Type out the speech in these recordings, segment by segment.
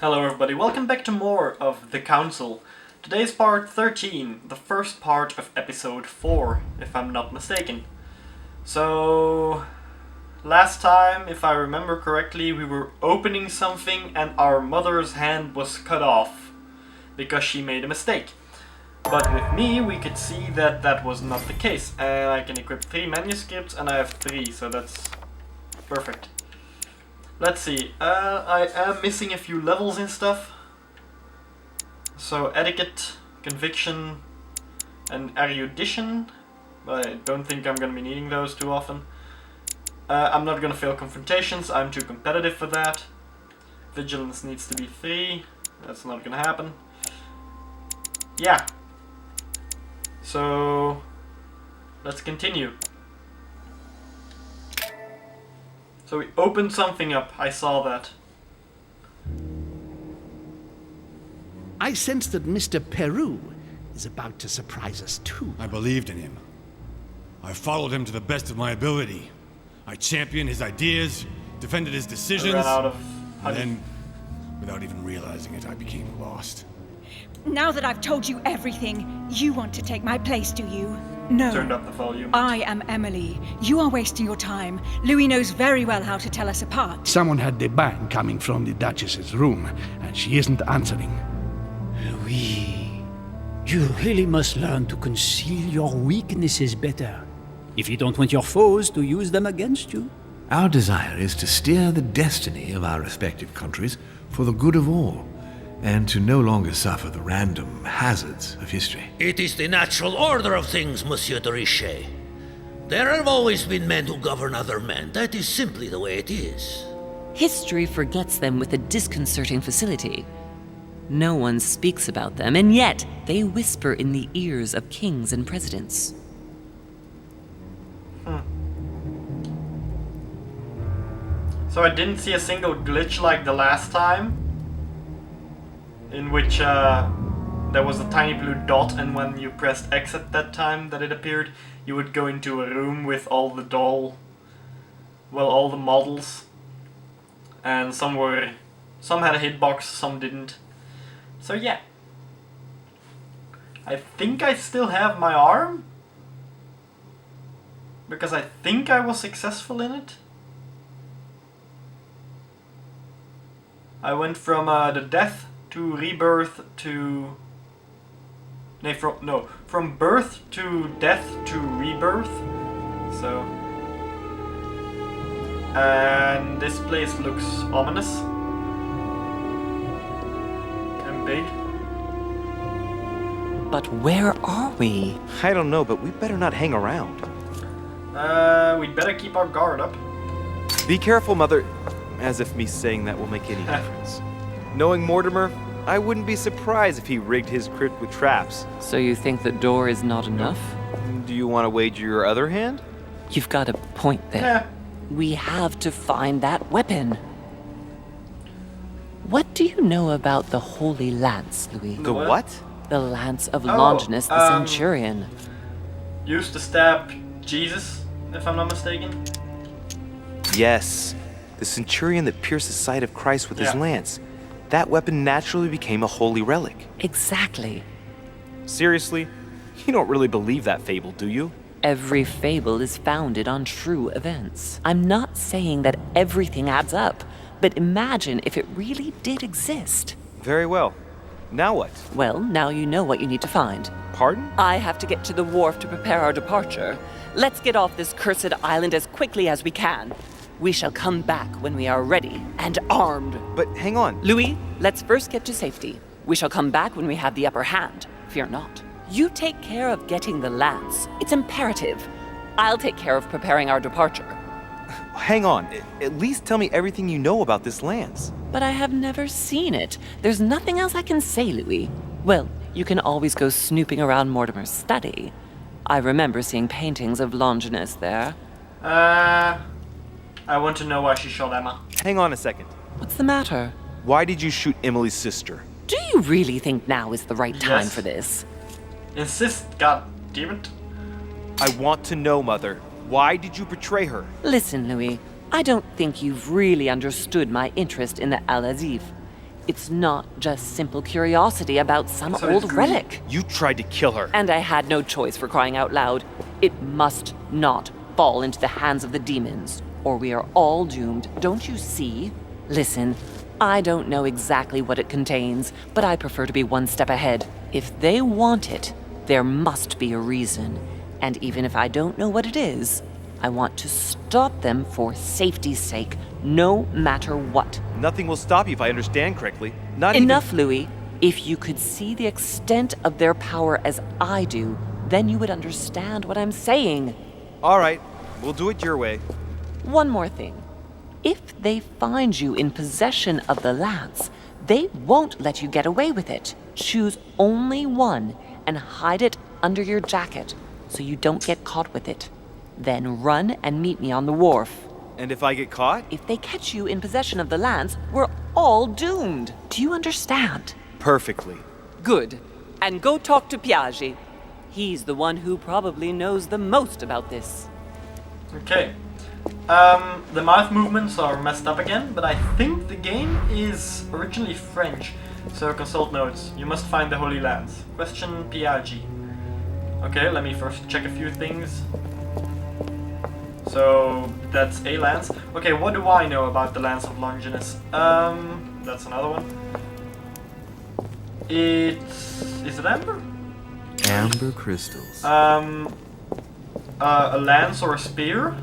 Hello everybody, welcome back to more of The Council. Today's part 13, the first part of episode 4, if I'm not mistaken. So, last time, if I remember correctly, we were opening something and our mother's hand was cut off because she made a mistake. But with me, we could see that that was not the case. And I can equip 3 manuscripts and I have 3, so that's perfect. Let's see, I am missing a few levels and stuff. So etiquette, conviction, and erudition. But I don't think I'm gonna be needing those too often. I'm not gonna fail confrontations, I'm too competitive for that. Vigilance needs to be 3, that's not gonna happen. Yeah. So, let's continue. So we opened something up, I saw that. I sense that Mr. Peru is about to surprise us too. I believed in him. I followed him to the best of my ability. I championed his ideas, defended his decisions, I ran out of and then, without even realizing it, I became lost. Now that I've told you everything, you want to take my place, do you? No. Turned up the volume. I am Emily. You are wasting your time. Louis knows very well how to tell us apart. Someone had the bang coming from the Duchess's room, and she isn't answering. Louis, you really must learn to conceal your weaknesses better, if you don't want your foes to use them against you. Our desire is to steer the destiny of our respective countries for the good of all, and to no longer suffer the random hazards of history. It is the natural order of things, Monsieur de Richet. There have always been men who govern other men. That is simply the way it is. History forgets them with a disconcerting facility. No one speaks about them, and yet they whisper in the ears of kings and presidents. So I didn't see a single glitch like the last time, in which there was a tiny blue dot, and when you pressed X at that time that it appeared, you would go into a room with all the all the models, and some had a hitbox, some didn't. So yeah, I think I still have my arm, because I think I was successful in it. I went from the death to rebirth to... from birth to death to rebirth. So... and this place looks ominous. And big. But where are we? I don't know, but we better not hang around. We'd better keep our guard up. Be careful, Mother. As if me saying that will make any difference. Knowing Mortimer, I wouldn't be surprised if he rigged his crypt with traps. So you think the door is not enough? Do you want to wager your other hand? You've got a point there. Yeah. We have to find that weapon. What do you know about the Holy Lance, Louis? The what? The Lance of Longinus the Centurion. Used to stab Jesus, if I'm not mistaken. Yes. The centurion that pierced the side of Christ with his lance. That weapon naturally became a holy relic. Exactly. Seriously? You don't really believe that fable, do you? Every fable is founded on true events. I'm not saying that everything adds up, but imagine if it really did exist. Very well. Now what? Well, now you know what you need to find. Pardon? I have to get to the wharf to prepare our departure. Let's get off this cursed island as quickly as we can. We shall come back when we are ready and armed. But hang on. Louis, let's first get to safety. We shall come back when we have the upper hand. Fear not. You take care of getting the lance. It's imperative. I'll take care of preparing our departure. Hang on. At least tell me everything you know about this lance. But I have never seen it. There's nothing else I can say, Louis. Well, you can always go snooping around Mortimer's study. I remember seeing paintings of Longinus there. I want to know why she shot Emma. Hang on a second. What's the matter? Why did you shoot Emily's sister? Do you really think now is the right time Yes. for this? Insist, god damn it. I want to know, Mother. Why did you betray her? Listen, Louis. I don't think you've really understood my interest in the Al-Azif. It's not just simple curiosity about some So it's old greed. relic. You tried to kill her. And I had no choice, for crying out loud. It must not fall into the hands of the demons, or we are all doomed, don't you see? Listen, I don't know exactly what it contains, but I prefer to be one step ahead. If they want it, there must be a reason. And even if I don't know what it is, I want to stop them for safety's sake, no matter what. Nothing will stop you if I understand correctly. Enough, Louis. If you could see the extent of their power as I do, then you would understand what I'm saying. All right, we'll do it your way. One more thing. If they find you in possession of the lance, they won't let you get away with it. Choose only one and hide it under your jacket so you don't get caught with it. Then run and meet me on the wharf. And if I get caught? If they catch you in possession of the lance, we're all doomed. Do you understand? Perfectly. Good. And go talk to Piaggi. He's the one who probably knows the most about this. Okay. The mouth movements are messed up again, but I think the game is originally French. So consult notes. You must find the Holy Lance. Question Piaggi. Okay, let me first check a few things. So that's a lance. Okay, what do I know about the Lance of Longinus? That's another one. Is it amber? Amber crystals. A lance or a spear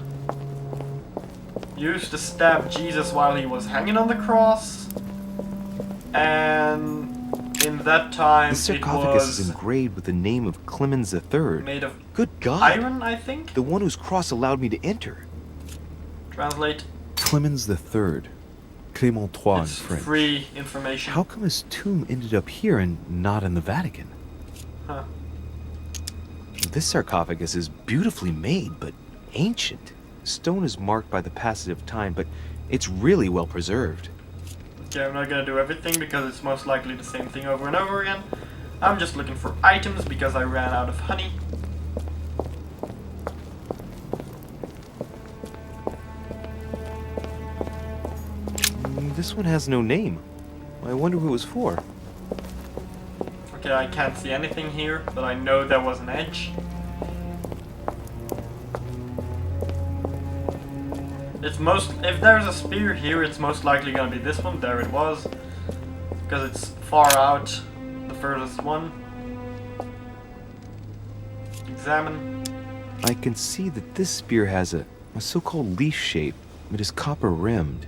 used to stab Jesus while he was hanging on the cross, and in that time The sarcophagus it was is engraved with the name of Clemens III. made of Good God. iron, I think. The one whose cross allowed me to enter. Translate. Clemens III. Clément III in It's French. free information. How come his tomb ended up here and not in the Vatican? Huh. This sarcophagus is beautifully made, but ancient. Stone is marked by the passage of time, but it's really well preserved. Okay, I'm not gonna do everything because it's most likely the same thing over and over again. I'm just looking for items because I ran out of honey. This one has no name. I wonder who it was for. Okay, I can't see anything here, but I know there was an edge. If there's a spear here, it's most likely gonna be this one. There it was. Because it's far out, the furthest one. Examine. I can see that this spear has a so-called leaf shape. It is copper rimmed.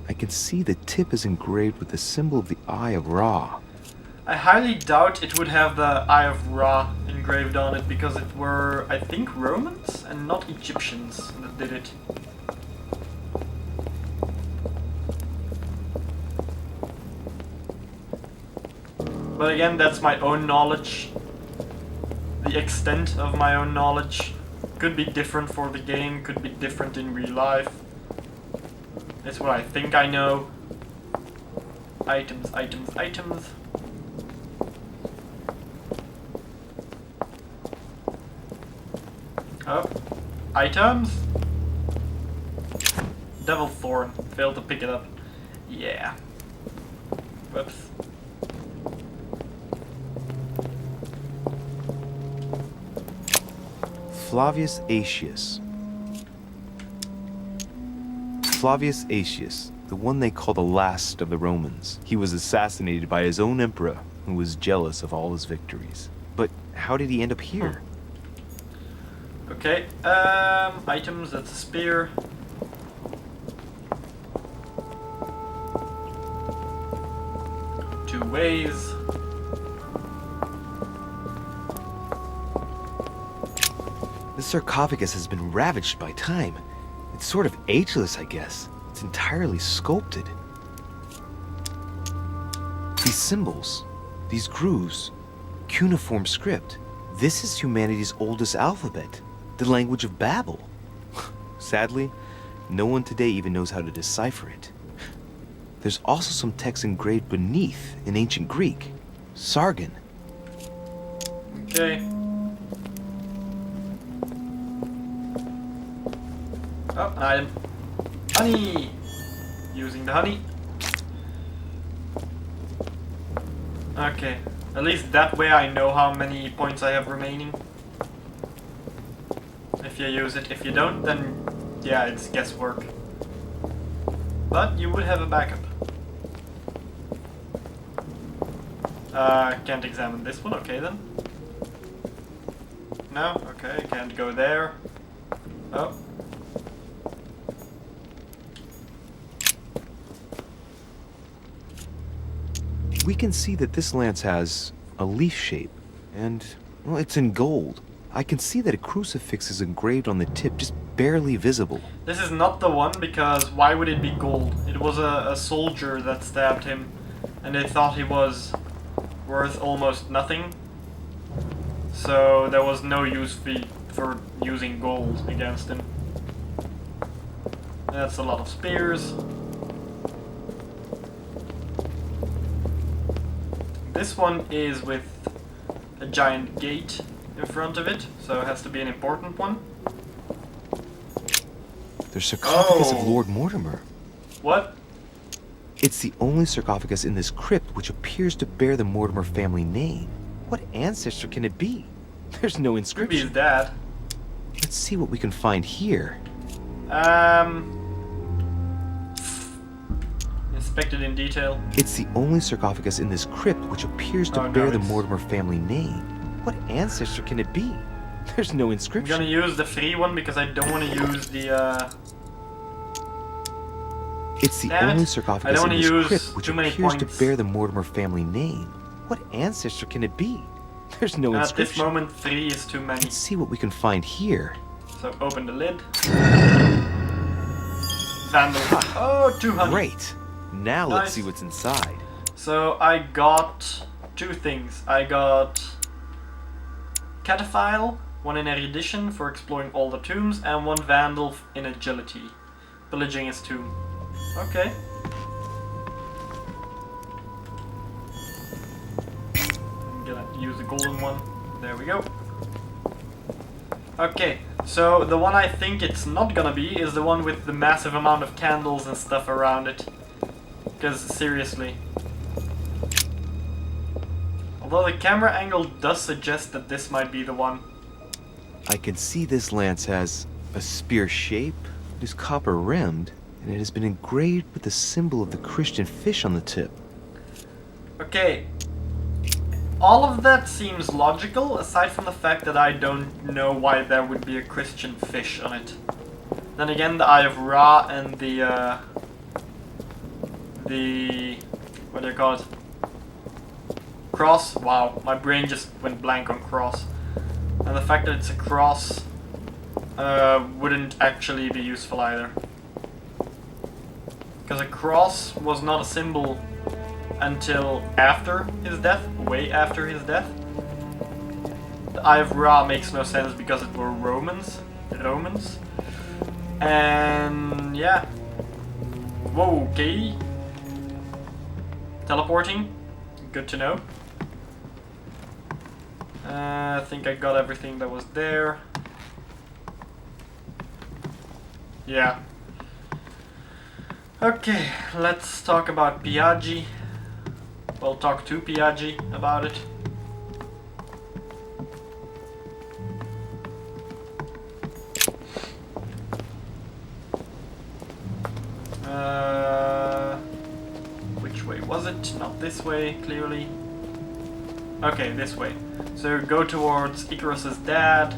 I can see the tip is engraved with the symbol of the Eye of Ra. I highly doubt it would have the Eye of Ra engraved on it because it were, I think, Romans and not Egyptians that did it. But again, that's my own knowledge. The extent of my own knowledge could be different for the game, could be different in real life. It's what I think I know. Items, items, items. Oh, items? Devil Thorn. Failed to pick it up. Yeah. Whoops. Flavius Aetius. Flavius Aetius, the one they call the last of the Romans. He was assassinated by his own emperor, who was jealous of all his victories. But how did he end up here? Okay, items, that's a spear. Two ways. The sarcophagus has been ravaged by time. It's sort of ageless, I guess. It's entirely sculpted. These symbols, these grooves, cuneiform script. This is humanity's oldest alphabet, the language of Babel. Sadly, no one today even knows how to decipher it. There's also some text engraved beneath in ancient Greek, Sargon. Okay. Oh, an item. Honey! Using the honey. Okay, at least that way I know how many points I have remaining. If you use it. If you don't, then yeah, it's guesswork. But you would have a backup. Can't examine this one, okay then. No, okay, can't go there. Oh. We can see that this lance has a leaf shape, and, well, it's in gold. I can see that a crucifix is engraved on the tip, just barely visible. This is not the one, because why would it be gold? It was a soldier that stabbed him, and they thought he was worth almost nothing. So there was no use for using gold against him. That's a lot of spears. This one is with a giant gate in front of it, so it has to be an important one. There's sarcophagus of Lord Mortimer. What? It's the only sarcophagus in this crypt which appears to bear the Mortimer family name. What ancestor can it be? There's no Could be inscription. his dad. Let's see what we can find here. Inspected in detail. It's the only sarcophagus in this crypt which appears to bear the it's- Mortimer family name. What ancestor can it be? There's no I'm inscription. gonna use the free one because I don't want to use the It's the Damn it. only I sarcophagus don't in wanna this use crypt which too many appears to points. bear the Mortimer family name. What ancestor can it be? There's no at this inscription. moment 3 is too many. Let's see what we can find here. So open the lid. Vandal. Oh, 200. Great. Now Nice. let's see what's inside. So I got 2 things. I got Cataphile, 1 in erudition for exploring all the tombs, and 1 Vandal in agility, pillaging his tomb. Okay. I'm gonna use the golden one. There we go. Okay, so the one I think it's not gonna be is the one with the massive amount of candles and stuff around it. Because seriously. Although the camera angle does suggest that this might be the one. I can see this lance has a spear shape, it is copper rimmed, and it has been engraved with the symbol of the Christian fish on the tip. Okay. All of that seems logical, aside from the fact that I don't know why there would be a Christian fish on it. Then again, the Eye of Ra and the what do you call it? Cross? Wow, my brain just went blank on cross. And the fact that it's a cross wouldn't actually be useful either. Because a cross was not a symbol until after his death, way after his death. The Eye of Ra makes no sense because it were Romans. And yeah. Whoa, okay. Teleporting. Good to know. I think I got everything that was there. Yeah. Okay, let's talk about Piaggi. We'll talk to Piaggi about it. Which way was it? Not this way, clearly. Okay, this way. So go towards Icarus's dad.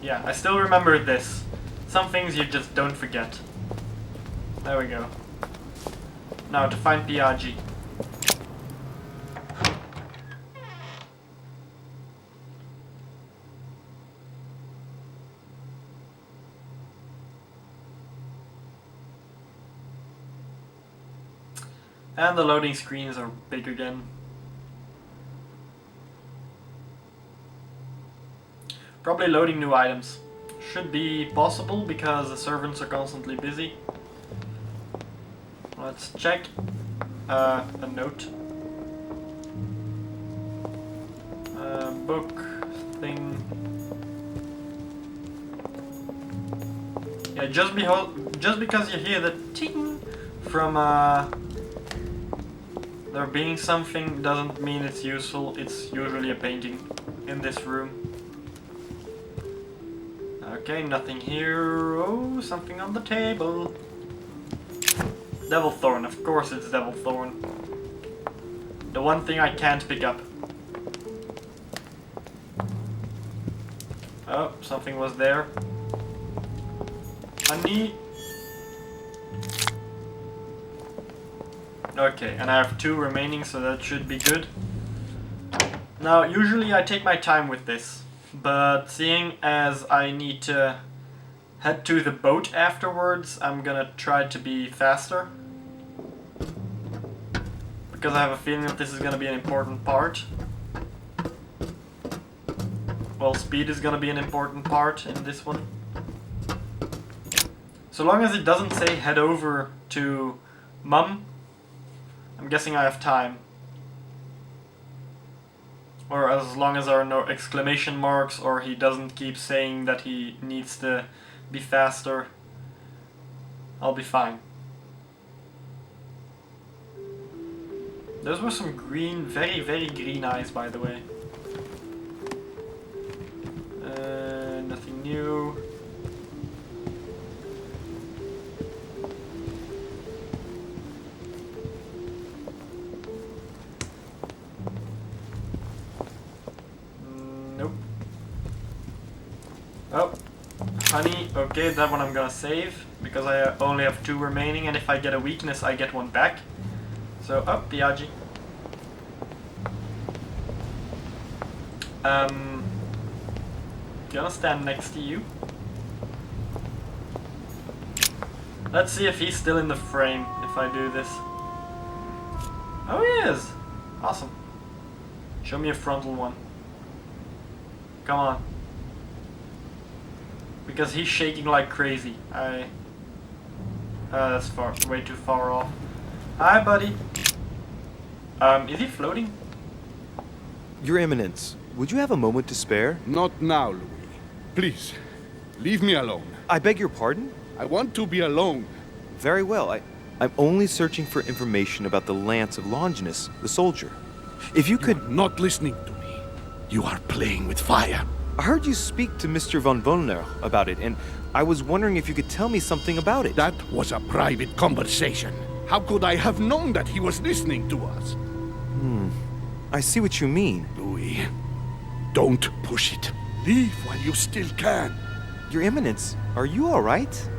Yeah, I still remember this. Some things you just don't forget. There we go. Now to find Piaggi. And the loading screens are big again. Probably loading new items. Should be possible because the servants are constantly busy. Let's check. A note. Book thing. Yeah, just because you hear the ting from there being something doesn't mean it's useful. It's usually a painting in this room. Okay, nothing here. Oh, something on the table. Devil Thorn, of course it's Devil Thorn. The one thing I can't pick up. Oh, something was there. Honey. Okay, and I have 2 remaining, so that should be good. Now, usually I take my time with this, but seeing as I need to head to the boat afterwards, I'm gonna try to be faster. Because I have a feeling that this is gonna be an important part. Well, speed is gonna be an important part in this one. So long as it doesn't say head over to Mum, I'm guessing I have time. Or as long as there are no exclamation marks, or he doesn't keep saying that he needs to be faster, I'll be fine. Those were some green, very, very green eyes, by the way. Nothing new. Nope. Oh, honey. Okay, that one I'm gonna save because I only have 2 remaining, and if I get a weakness, I get 1 back. So, up, Piaggi. Gonna stand next to you. Let's see if he's still in the frame if I do this. Oh, he is! Awesome. Show me a frontal one. Come on. Because he's shaking like crazy. That's way too far off. Hi, buddy. Is he floating? Your Eminence, would you have a moment to spare? Not now, Louis. Please, leave me alone. I beg your pardon? I want to be alone. Very well. I'm only searching for information about the lance of Longinus, the soldier. If you could... You're not listening to me. You are playing with fire. I heard you speak to Mr. von Wollner about it, and I was wondering if you could tell me something about it. That was a private conversation. How could I have known that he was listening to us? I see what you mean. Louis, don't push it. Leave while you still can. Your Eminence, are you all right?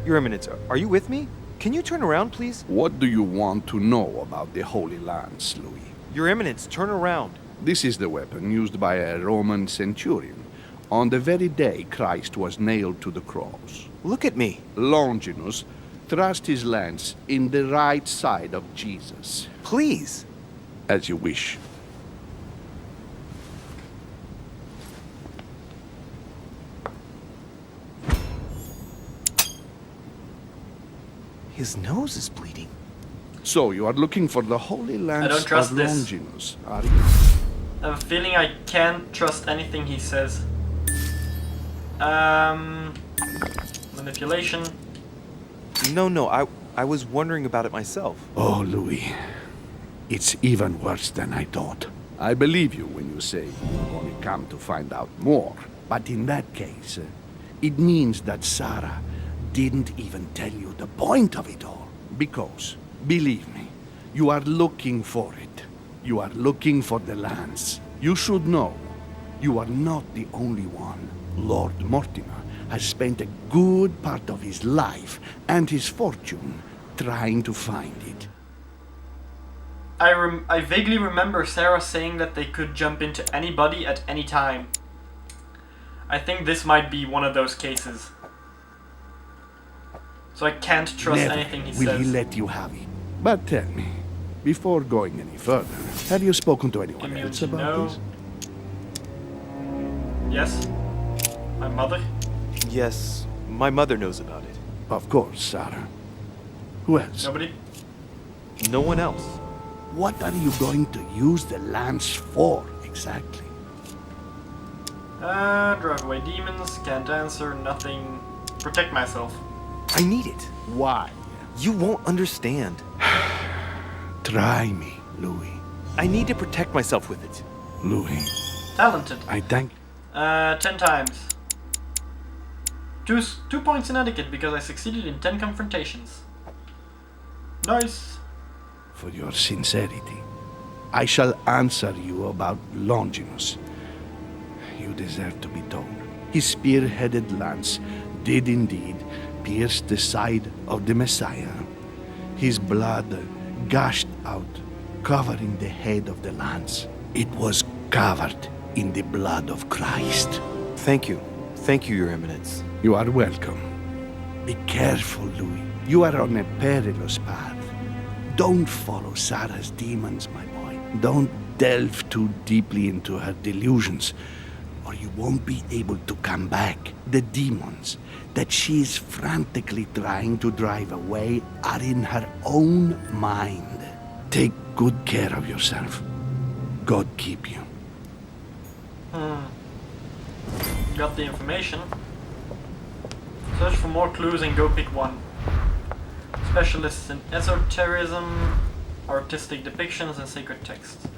Your Eminence, are you with me? Can you turn around, please? What do you want to know about the Holy Lance, Louis? Your Eminence, turn around. This is the weapon used by a Roman centurion on the very day Christ was nailed to the cross. Look at me. Longinus thrust his lance in the right side of Jesus. Please. As you wish. His nose is bleeding. So you are looking for the Holy Lance don't trust of this. Longinus, are you? I have a feeling I can't trust anything he says. Manipulation. No, I was wondering about it myself. Oh, Louis. It's even worse than I thought. I believe you when you say you only come to find out more. But in that case, it means that Sarah didn't even tell you the point of it all. Because, believe me, you are looking for it. You are looking for the lance. You should know, you are not the only one. Lord Mortimer has spent a good part of his life and his fortune trying to find it. I vaguely remember Sarah saying that they could jump into anybody at any time. I think this might be one of those cases. So I can't trust Never anything he will says. he let you have it. But tell me, before going any further, have you spoken to anyone Immune else to about no. this? Yes. My mother? Yes, my mother knows about it. Of course, Sarah. Who else? Nobody? No one else. What are you going to use the lance for, exactly? Drive away demons, can't answer, nothing. Protect myself. I need it. Why? You won't understand. Try me, Louis. I need to protect myself with it. Louis, Talented. I thank 10 times. Choose 2 points in etiquette because I succeeded in 10 confrontations. Nice. for your sincerity. I shall answer you about Longinus. You deserve to be told. His spear-headed lance did indeed pierce the side of the Messiah. His blood gushed out, covering the head of the lance. It was covered in the blood of Christ. Thank you. Thank you, Your Eminence. You are welcome. Be careful, Louis. You are on a perilous path. Don't follow Sarah's demons, my boy. Don't delve too deeply into her delusions, or you won't be able to come back. The demons that she is frantically trying to drive away are in her own mind. Take good care of yourself. God keep you. Got the information. Search for more clues and go pick one. Specialists in esotericism, artistic depictions, and sacred texts.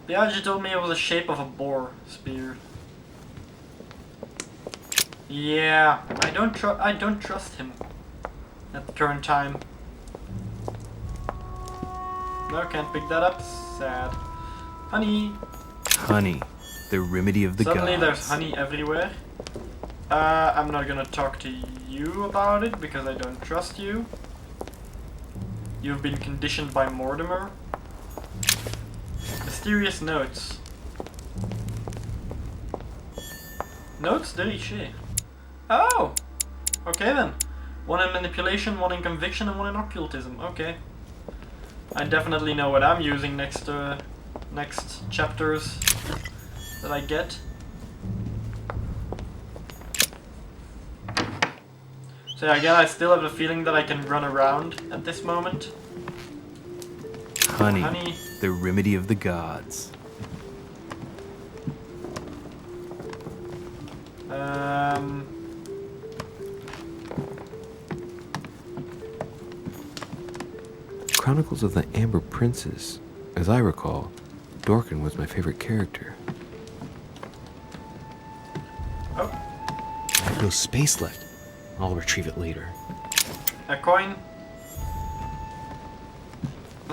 Biaggi told me it was the shape of a boar spear. Yeah, I don't trust him at the current time. No, can't pick that up. Sad. Honey. Honey, the remedy of the gods. Suddenly there's honey everywhere. I'm not gonna talk to you about it because I don't trust you. You've been conditioned by Mortimer. Mysterious notes. Notes de Richet. Oh! Okay then. One in manipulation, one in conviction, and one in occultism. Okay. I definitely know what I'm using next chapters that I get. So yeah, again, I still have the feeling that I can run around at this moment. Honey, the remedy of the gods. Chronicles of the Amber Princes. As I recall, Dorkin was my favorite character. Oh. I have no space left. I'll retrieve it later. A coin.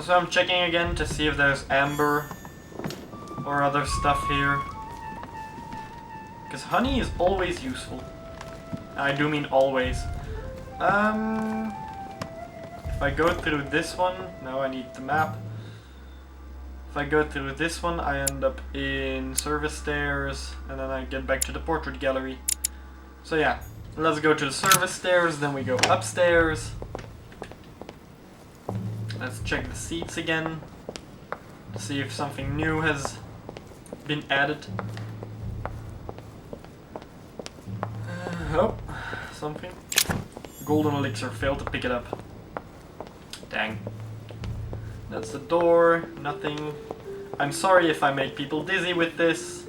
So I'm checking again to see if there's amber or other stuff here. Because honey is always useful. I do mean always. If I go through this one, no, I need the map. If I go through this one, I end up in service stairs, and then I get back to the portrait gallery. So yeah, let's go to the service stairs, then we go upstairs. Let's check the seats again, to see if something new has been added. Oh, something. Golden elixir, failed to pick it up. Dang. That's the door, nothing. I'm sorry if I make people dizzy with this.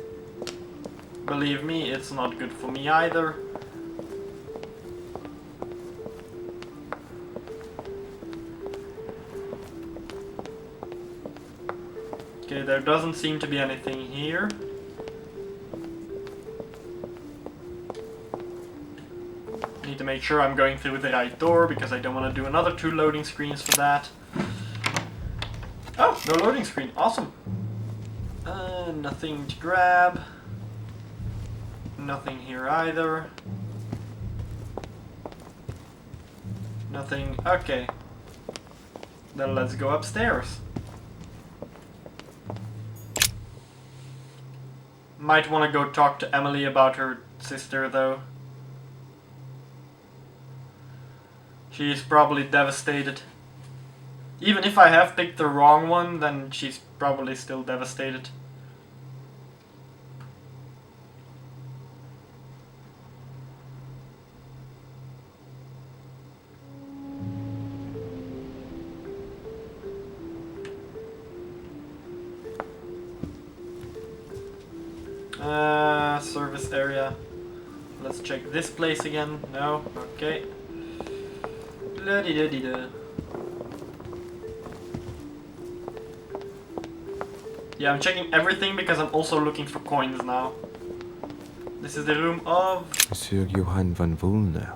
Believe me, it's not good for me either. Okay, there doesn't seem to be anything here. Need to make sure I'm going through the right door because I don't want to do another 2 loading screens for that. Oh, no loading screen. Awesome. Nothing to grab. Nothing here either. Nothing. Okay. Then let's go upstairs. Might want to go talk to Emily about her sister though. She's probably devastated. Even if I have picked the wrong one, then she's probably still devastated. Service area. Let's check this place again. No? Okay. La-di-da-di-da. Yeah, I'm checking everything because I'm also looking for coins now. This is the room of... Monsieur Johann van Volner.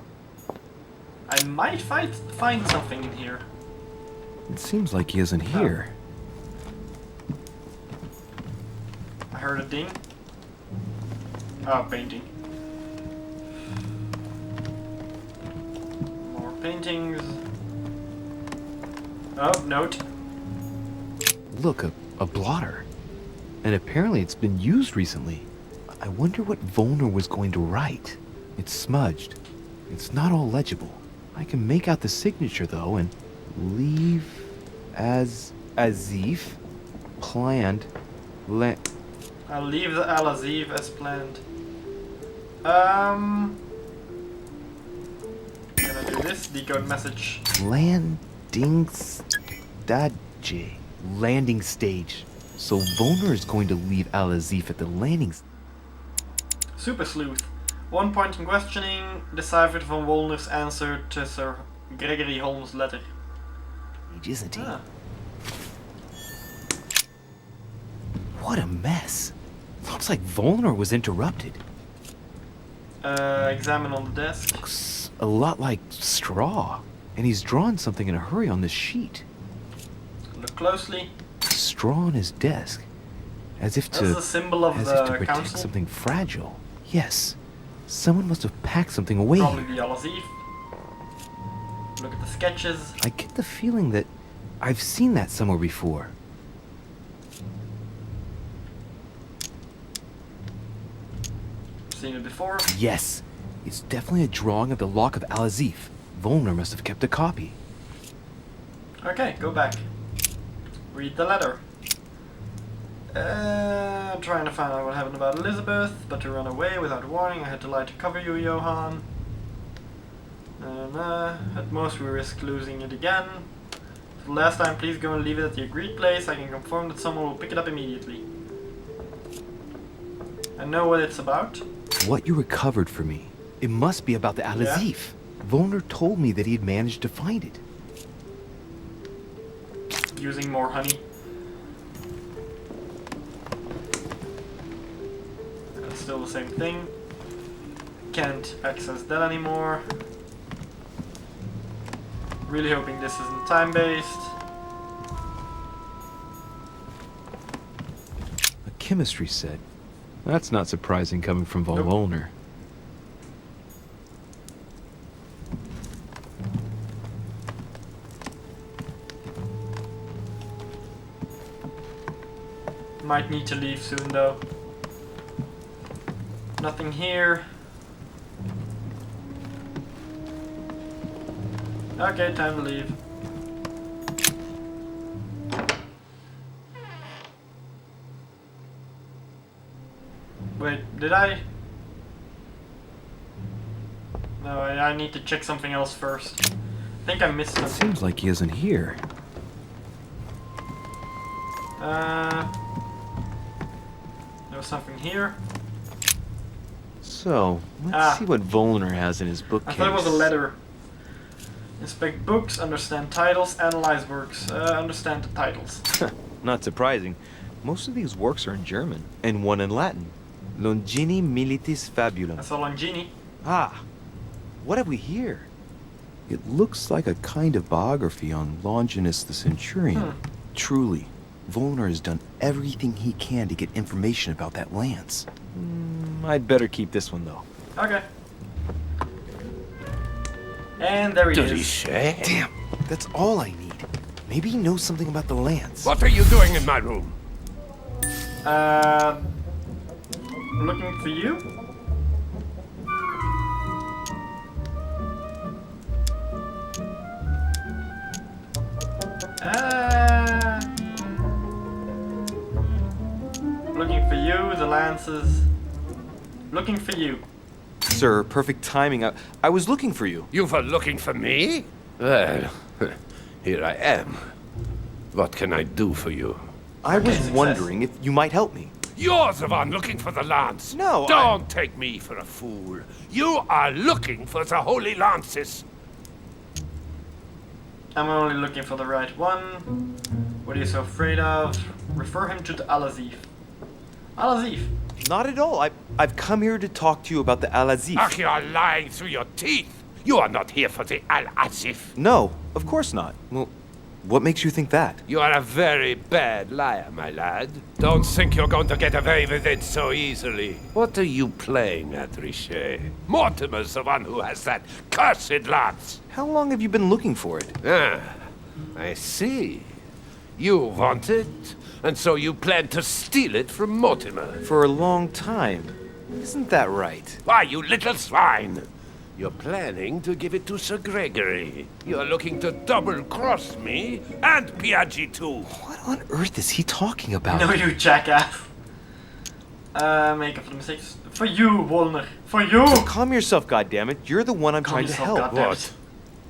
I might find something in here. It seems like he isn't here. I heard a ding. Oh, painting. More paintings. Oh, note. Look, a blotter. And apparently it's been used recently. I wonder what Volner was going to write. It's smudged. It's not all legible. I can make out the signature though, and leave as if planned. I'll leave the Al-Aziv as planned. Can I do this? Decode message. Landing stage. So Volner is going to leave Al-Aziv at the landing. Super Sleuth. 1 point in questioning. Deciphered von Volner's answer to Sir Gregory Holmes' letter. Isn't he? What a mess. Looks like Volner was interrupted. Examine on the desk. Looks a lot like straw. And he's drawn something in a hurry on this sheet. Look closely. Straw on his desk. As if to... That's the symbol of as the if to protect council. something fragile. Yes. Someone must have packed something away. Probably the Al-Aziv. Look at the sketches. I get the feeling that I've seen that somewhere before. Seen it before? Yes. It's definitely a drawing of the lock of Al-Aziv. Volner must have kept a copy. Okay, go back. Read the letter. I'm trying to find out what happened about Elizabeth, but to run away without warning, I had to lie to cover you, Johann. At most we risk losing it again. For the last time, please go and leave it at the agreed place. I can confirm that someone will pick it up immediately. I know what it's about. What you recovered for me. It must be about the Al-Aziv. Volner told me that he'd managed to find it. Using more honey. That's still the same thing. Can't access that anymore. Really hoping this isn't time-based. A chemistry set. That's not surprising coming from von Volner. Might need to leave soon though. Nothing here. Okay, time to leave. Wait, did I? No, I need to check something else first. I think I missed It something. seems like he isn't here. There was something here. So, let's see what Volner has in his I bookcase. thought it was a letter. Inspect books, understand titles, analyze works. Understand the titles. Not surprising. Most of these works are in German, and one in Latin. Longini Militis Fabula. That's a Longini. Ah, what have we here? It looks like a kind of biography on Longinus the Centurion. Truly, Volner has done everything he can to get information about that lance. I'd better keep this one, though. Okay. And there he is. Damn, that's all I need. Maybe he knows something about the lance. What are you doing in my room? Looking for you? Looking for you, the lances. Looking for you. Sir, perfect timing. I was looking for you. You were looking for me? Well, here I am. What can I do for you? I was wondering if you might help me. You're the one looking for the lance. No, Don't take me for a fool. You are looking for the holy lances. I'm only looking for the right one. What are you so afraid of? Refer him to the Al-Azif. Al-Azif. Not at all. I've come here to talk to you about the Al-Azif. Ach, you are lying through your teeth. You are not here for the Al-Azif. No, of course not. Well, what makes you think that? You are a very bad liar, my lad. Don't think you're going to get away with it so easily. What are you playing at, Richet? Mortimer's the one who has that cursed lance. How long have you been looking for it? Ah, I see. You want it, and so you plan to steal it from Mortimer. For a long time. Isn't that right? Why, you little swine! You're planning to give it to Sir Gregory. You're looking to double-cross me and Piaggi too. What on earth is he talking about? No, you jackass. Make up for the mistakes. For you, Wolner. For you! Calm yourself, goddammit. You're the one I'm trying to help.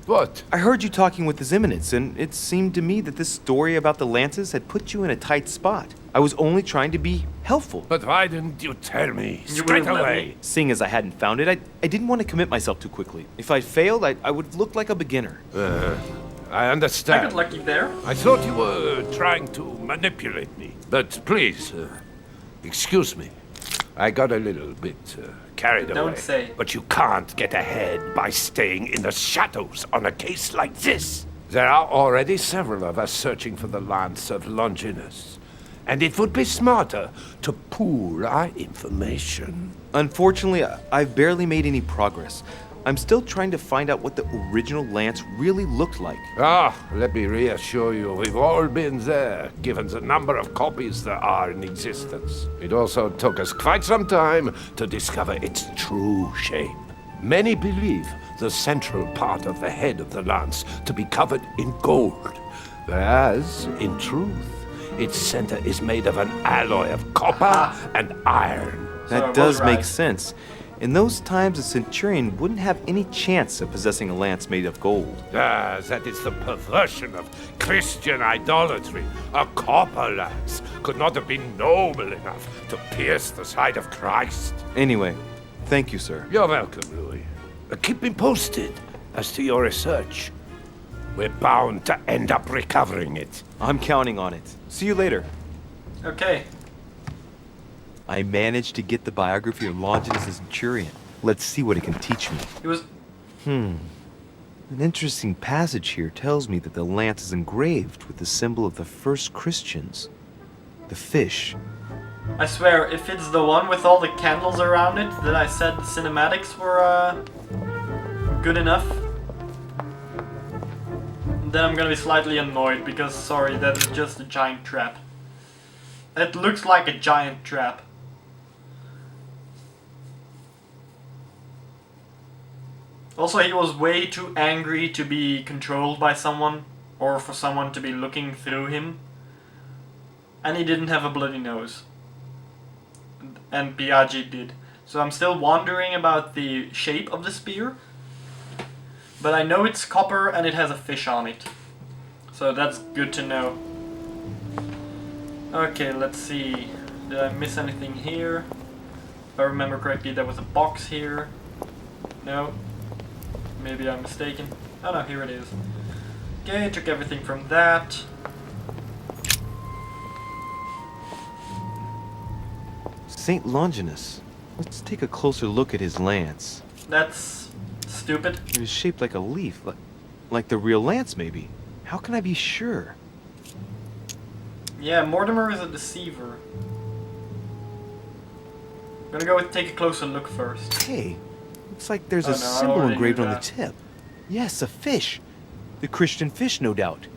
What? I heard you talking with His Eminence, and it seemed to me that this story about the lances had put you in a tight spot. I was only trying to be helpful. But why didn't you tell me straight away? Seeing as I hadn't found it, I didn't want to commit myself too quickly. If I failed, I would look like a beginner. I understand. I got lucky there. I thought you were trying to manipulate me. But please, excuse me. I got a little bit carried away. Don't say. But you can't get ahead by staying in the shadows on a case like this. There are already several of us searching for the lance of Longinus. And it would be smarter to pool our information. Unfortunately, I've barely made any progress. I'm still trying to find out what the original lance really looked like. Let me reassure you, we've all been there, given the number of copies there are in existence. It also took us quite some time to discover its true shape. Many believe the central part of the head of the lance to be covered in gold, whereas, in truth, its center is made of an alloy of copper and iron. That does make sense. In those times, a centurion wouldn't have any chance of possessing a lance made of gold. That is the perversion of Christian idolatry. A copper lance could not have been noble enough to pierce the side of Christ. Anyway, thank you, sir. You're welcome, Louis. Keep me posted as to your research. We're bound to end up recovering it. I'm counting on it. See you later. Okay. I managed to get the biography of Longinus the Centurion. Let's see what it can teach me. It was... An interesting passage here tells me that the lance is engraved with the symbol of the first Christians. The fish. I swear, if it's the one with all the candles around it that I said the cinematics were, good enough, then I'm gonna be slightly annoyed because, sorry, that is just a giant trap. It looks like a giant trap. Also, he was way too angry to be controlled by someone, or for someone to be looking through him. And he didn't have a bloody nose. And Piaggi did. So I'm still wondering about the shape of the spear. But I know it's copper and it has a fish on it. So that's good to know. Okay, let's see. Did I miss anything here? If I remember correctly, there was a box here. No. Maybe I'm mistaken. Oh no, here it is. Okay, took everything from that. Saint Longinus. Let's take a closer look at his lance. That's stupid. It was shaped like a leaf, like the real lance maybe. How can I be sure? Yeah, Mortimer is a deceiver. I'm gonna go with take a closer look first. Hey, looks like there's a symbol engraved on the tip. Yes, a fish. The Christian fish, no doubt.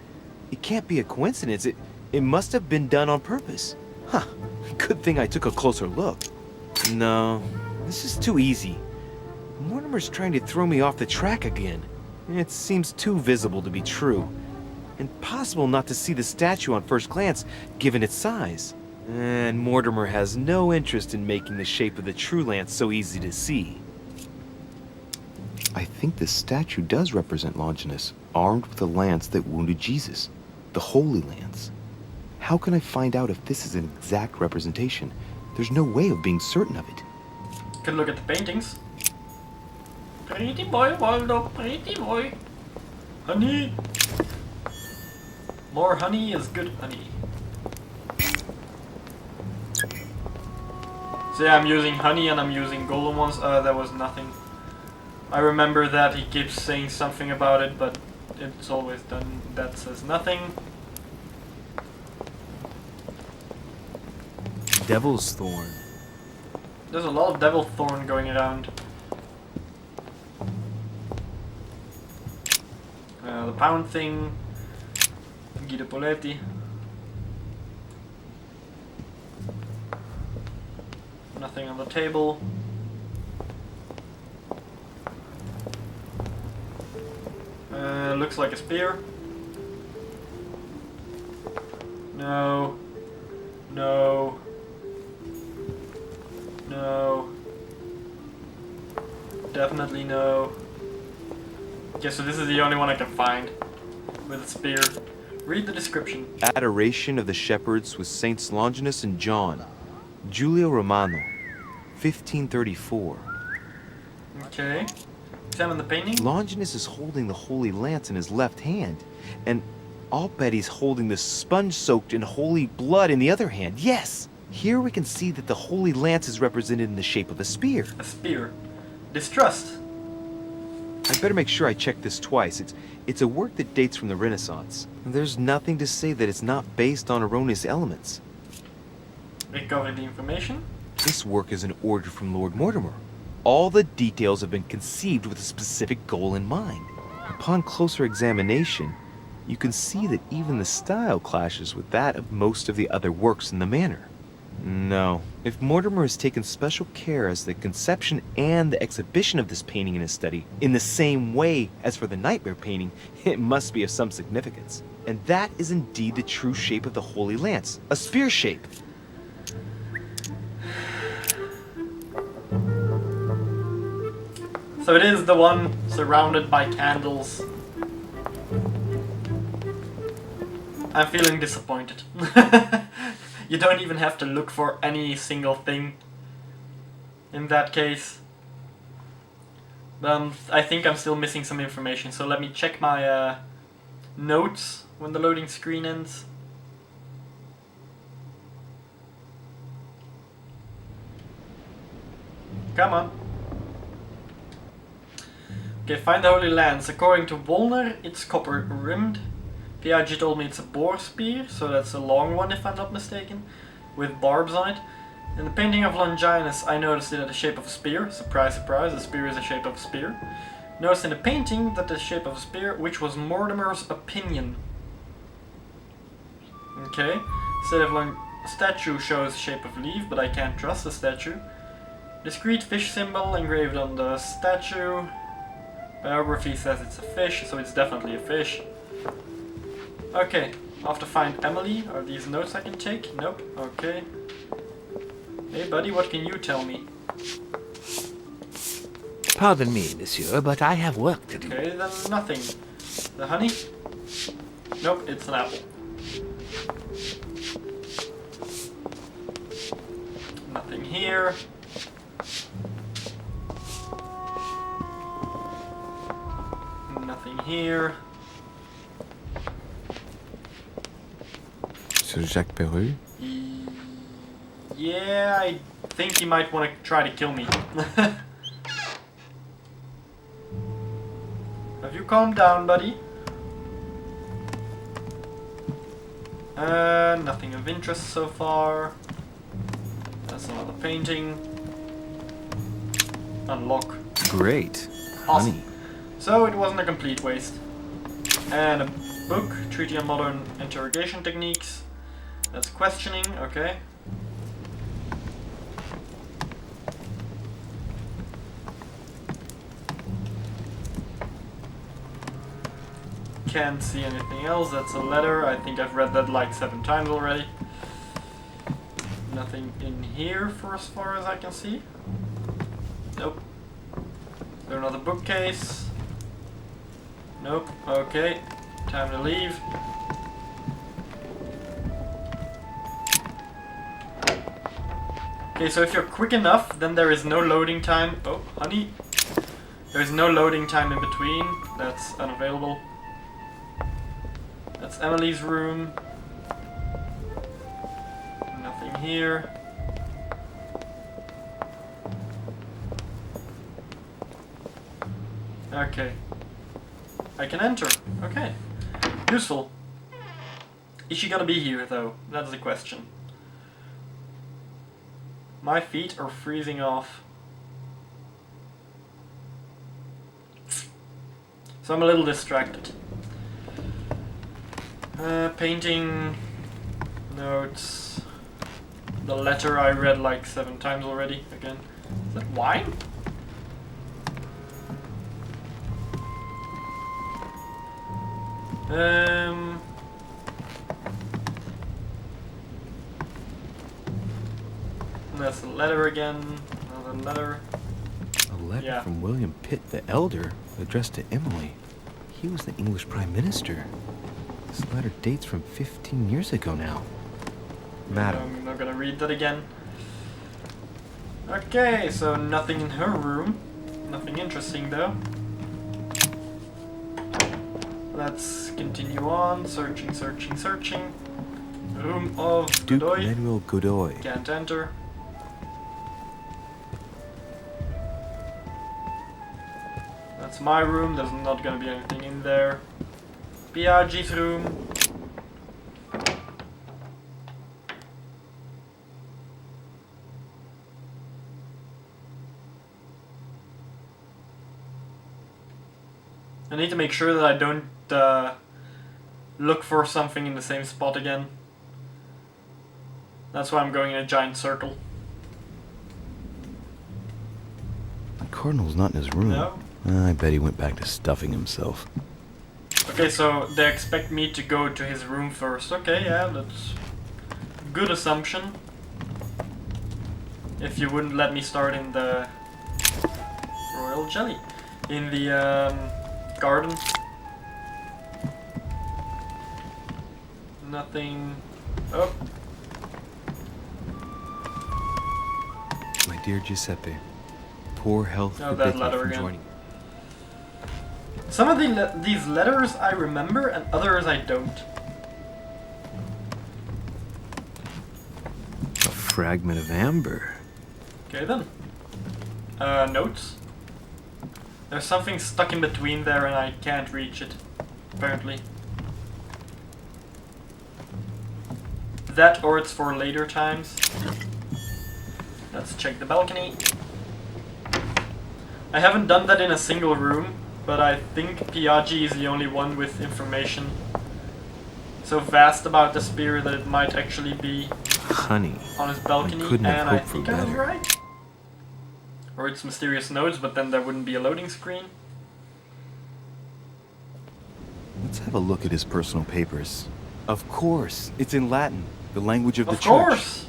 It can't be a coincidence. It must have been done on purpose. Huh. Good thing I took a closer look. No, this is too easy. Mortimer's trying to throw me off the track again. It seems too visible to be true. Impossible not to see the statue on first glance, given its size. And Mortimer has no interest in making the shape of the true lance so easy to see. I think this statue does represent Longinus, armed with a lance that wounded Jesus, the Holy Lance. How can I find out if this is an exact representation? There's no way of being certain of it. Could look at the paintings. Pretty boy, Waldo, pretty boy. Honey. More honey is good honey. So yeah, I'm using honey and I'm using golden ones. That was nothing. I remember that he keeps saying something about it, but it's always done. That says nothing. Devil's Thorn. There's a lot of devil thorn going around. The pound thing. Guido Poletti. Nothing on the table. Looks like a spear. No. No. No. Definitely no. Okay, so this is the only one I can find with a spear. Read the description. Adoration of the Shepherds with Saints Longinus and John. Giulio Romano. 1534. Okay. Examine the painting. Longinus is holding the Holy Lance in his left hand, and I'll bet he's holding the sponge soaked in holy blood in the other hand. Yes! Here we can see that the Holy Lance is represented in the shape of a spear. A spear. Distrust. I better make sure I check this twice. It's a work that dates from the Renaissance. There's nothing to say that it's not based on erroneous elements. Recover the information. This work is an order from Lord Mortimer. All the details have been conceived with a specific goal in mind. Upon closer examination, you can see that even the style clashes with that of most of the other works in the manor. No, if Mortimer has taken special care as the conception and the exhibition of this painting in his study, in the same way as for the nightmare painting, it must be of some significance. And that is indeed the true shape of the Holy Lance, a spear shape. So it is the one surrounded by candles. I'm feeling disappointed. You don't even have to look for any single thing in that case. But I think I'm still missing some information, so let me check my notes when the loading screen ends. Come on. Okay, find the Holy Lance. According to Wollner, it's copper rimmed. PIG told me it's a boar spear, so that's a long one if I'm not mistaken, with barbs on it. In the painting of Longinus, I noticed it had the shape of a spear. Surprise, surprise, a spear is the shape of a spear. Noticed in the painting that the shape of a spear, which was Mortimer's opinion. Okay, instead of statue shows the shape of a leaf, but I can't trust the statue. Discrete fish symbol engraved on the statue. Biography says it's a fish, so it's definitely a fish. Okay, I'll have to find Emily. Are these notes I can take? Nope. Okay. Hey buddy, what can you tell me? Pardon me, monsieur, but I have work to do. Okay, then nothing. The honey? Nope, it's an apple. Nothing here. Nothing here. Sir Jacques Perru? Yeah, I think he might want to try to kill me. Have you calmed down, buddy? Nothing of interest so far. That's another painting. Unlock. Great. Awesome. Honey. So it wasn't a complete waste. And a book, Treatise on Modern Interrogation Techniques. That's questioning, okay. Can't see anything else. That's a letter. I think I've read that like 7 times already. Nothing in here for as far as I can see. Nope. Is there another bookcase? Nope. Okay. Time to leave. Okay, so if you're quick enough, then there is no loading time. Oh, honey. There is no loading time in between. That's unavailable. That's Emily's room. Nothing here. Okay. I can enter. Okay. Useful. Is she gonna be here, though? That's the question. My feet are freezing off. So I'm a little distracted. Painting... notes... The letter I read like 7 times already, again. Is that wine? That's the letter again. Another letter. A letter from William Pitt the Elder, addressed to Emily. He was the English Prime Minister. This letter dates from 15 years ago now. Madam. I'm not gonna read that again. Okay, so nothing in her room. Nothing interesting though. Let's continue on. Searching, searching, searching. Room of Duke Godoy. Manuel Godoy. Can't enter. That's my room. There's not gonna be anything in there. Piaggi's room. I need to make sure that I don't look for something in the same spot again. That's why I'm going in a giant circle. The Cardinal's not in his room. No? I bet he went back to stuffing himself. Okay, so they expect me to go to his room first. Okay, yeah, that's a good assumption. If you wouldn't let me start in the royal jelly. In the garden. Nothing. Oh. My dear Giuseppe, poor health Oh, forbid that me letter from again. joining. Some of these letters I remember and others I don't. A fragment of amber. Okay then. Notes. There's something stuck in between there and I can't reach it, apparently. That or it's for later times. Let's check the balcony. I haven't done that in a single room, but I think Piaggi is the only one with information so vast about the spear that it might actually be Honey, on his balcony, I couldn't have and I hoped for think I was better. right. Or it's mysterious notes, but then there wouldn't be a loading screen. Let's have a look at his personal papers. Of course, it's in Latin, the language of the Of church. course!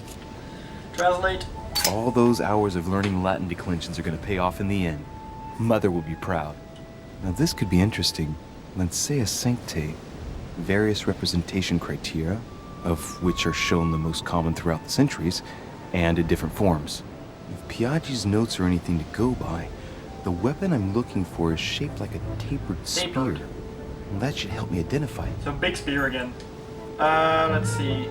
Translate. All those hours of learning Latin declensions are going to pay off in the end. Mother will be proud. Now this could be interesting. Let's say a sancte, various representation criteria, of which are shown the most common throughout the centuries, and in different forms. If Piaggi's notes are anything to go by, the weapon I'm looking for is shaped like a tapered spear. Well, that should help me identify it. So big spear again. Let's see.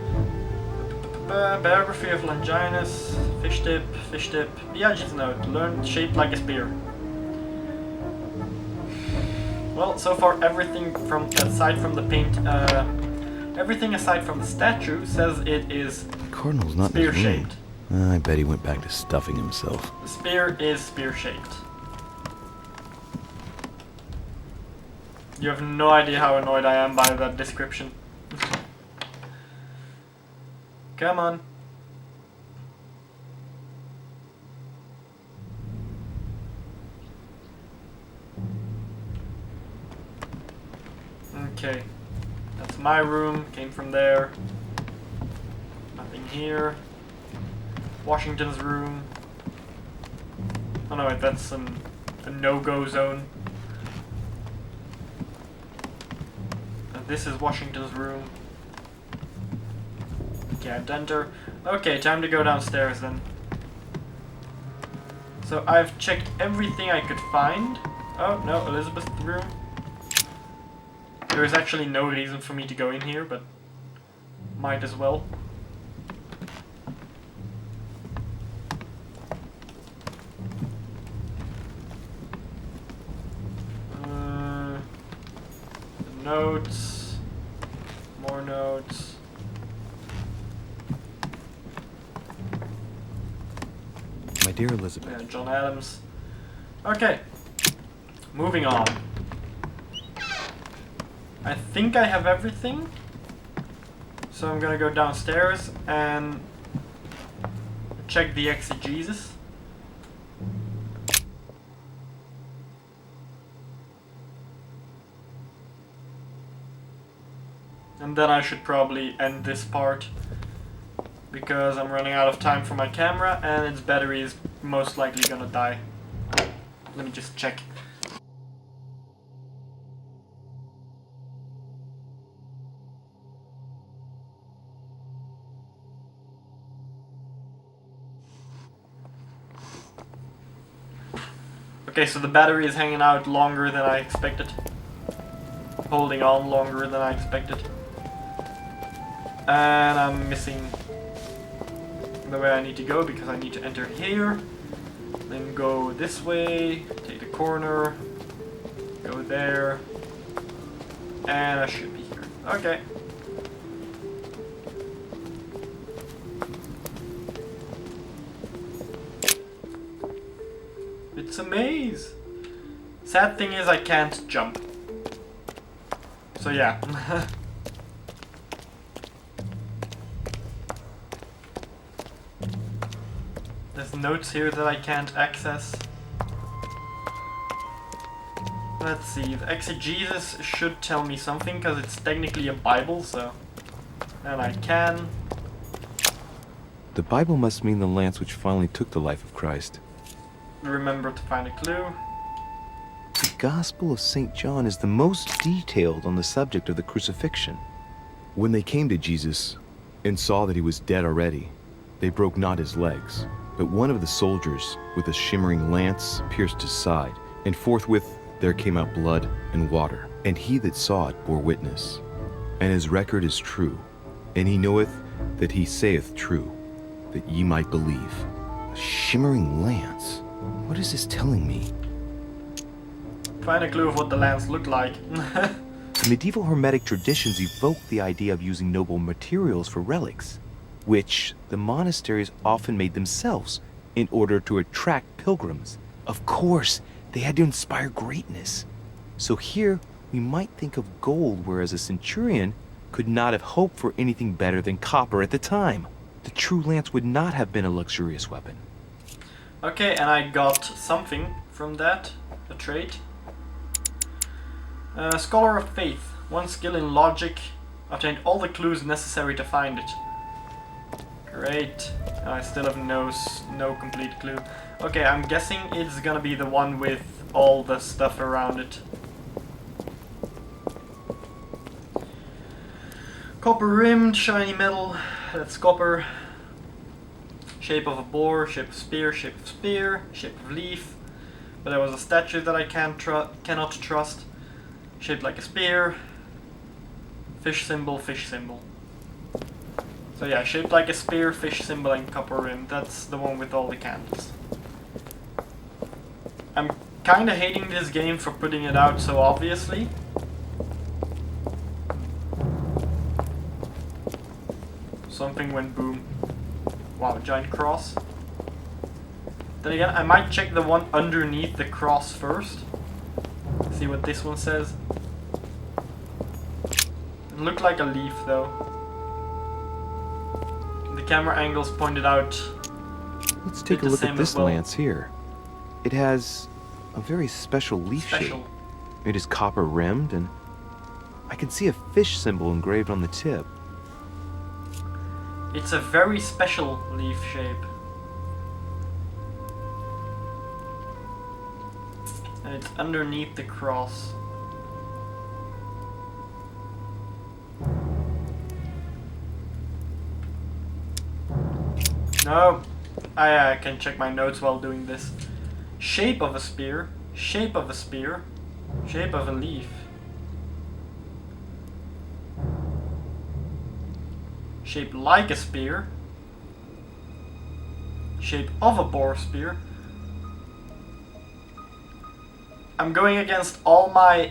Biography of Longinus, fish tip. Piaggi's note, learned shaped like a spear. Well, so far everything from aside from the paint, everything aside from the statue says it is Cardinal's not in his room. spear-shaped. I bet he went back to stuffing himself. The spear is spear-shaped. You have no idea how annoyed I am by that description. Come on. Okay. That's my room. Came from there. Nothing here. Washington's room. Oh no, wait, that's a no-go zone. And this is Washington's room. Can't enter. Okay, time to go downstairs then. So I've checked everything I could find. Oh no, Elizabeth's room. There is actually no reason for me to go in here, but might as well. notes. More notes. My dear Elizabeth. Yeah, John Adams. Okay. Moving on. I think I have everything. So I'm gonna go downstairs and check the exegesis. And then I should probably end this part, because I'm running out of time for my camera and its battery is most likely gonna die. Let me just check. Okay, so the battery is hanging out longer than I expected. Holding on longer than I expected. And I'm missing the way I need to go because I need to enter here. Then go this way, take the corner, go there. And I should be here. Okay. It's a maze. Sad thing is I can't jump. So yeah. There's notes here that I can't access. Let's see, the exegesis should tell me something because it's technically a Bible, so... And I can. The Bible must mean the lance which finally took the life of Christ. Remember to find a clue. The Gospel of St. John is the most detailed on the subject of the crucifixion. When they came to Jesus and saw that he was dead already, they broke not his legs, but one of the soldiers with a shimmering lance pierced his side, and forthwith there came out blood and water. And he that saw it bore witness, and his record is true, and he knoweth that he saith true, that ye might believe. A shimmering lance? What is this telling me? Find a clue of what the lance looked like. The medieval Hermetic traditions evoke the idea of using noble materials for relics, which the monasteries often made themselves in order to attract pilgrims. Of course, they had to inspire greatness. So here, we might think of gold, whereas a centurion could not have hoped for anything better than copper at the time. The true lance would not have been a luxurious weapon. Okay, and I got something from that, a trait. Scholar of Faith, one skill in logic, obtained all the clues necessary to find it. Great, I still have no complete clue. Okay, I'm guessing it's gonna be the one with all the stuff around it. Copper rimmed, shiny metal, that's copper. Shape of a boar, shape of spear, shape of spear, shape of leaf. But there was a statue that I cannot trust. Shaped like a spear. Fish symbol, fish symbol. So yeah, shaped like a spear, fish symbol, and copper rim. That's the one with all the candles. I'm kinda hating this game for putting it out so obviously. Something went boom. Wow, giant cross. Then again, I might check the one underneath the cross first. See what this one says. It looked like a leaf though. The camera angles pointed out. Let's take a look at this lance here. It has a very special leaf shape. It is copper rimmed, and I can see a fish symbol engraved on the tip. It's a very special leaf shape. And it's underneath the cross. No, I can check my notes while doing this. Shape of a spear, shape of a spear, shape of a leaf. Shape like a spear. Shape of a boar spear. I'm going against all my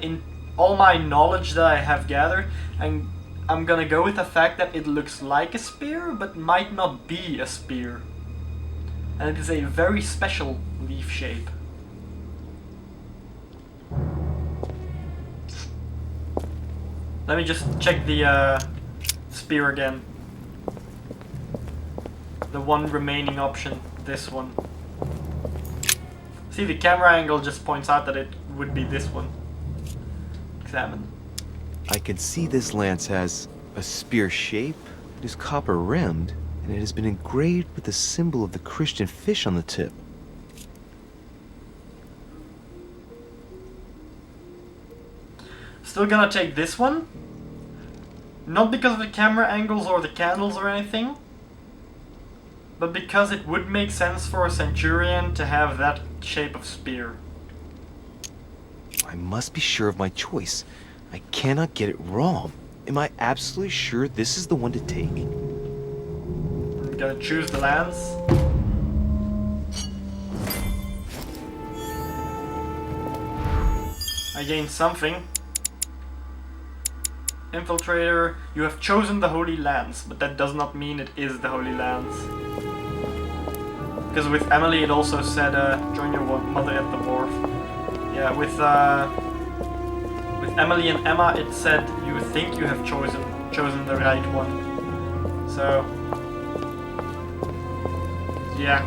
all my knowledge that I have gathered, and I'm gonna go with the fact that it looks like a spear, but might not be a spear. And it is a very special leaf shape. Let me just check the spear again. The one remaining option, this one. See, the camera angle just points out that it would be this one. Examine. I can see this lance has a spear shape, it is copper rimmed, and it has been engraved with the symbol of the Christian fish on the tip. Still gonna take this one. Not because of the camera angles or the candles or anything, but because it would make sense for a centurion to have that shape of spear. I must be sure of my choice. I cannot get it wrong. Am I absolutely sure this is the one to take? I'm gonna choose the lance. I gained something. Infiltrator, you have chosen the Holy Lance, but that does not mean it is the Holy Lance. Because with Emily it also said, join your mother at the wharf. Yeah, with Emily and Emma it said, you think you have chosen the right one. So, yeah.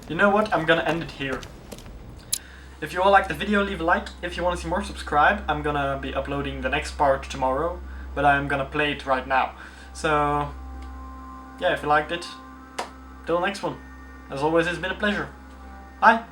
You know what? I'm gonna end it here. If you all liked the video, leave a like. If you want to see more, subscribe. I'm gonna be uploading the next part tomorrow, but I'm gonna play it right now. So, yeah, if you liked it, till the next one. As always, it's been a pleasure. Bye!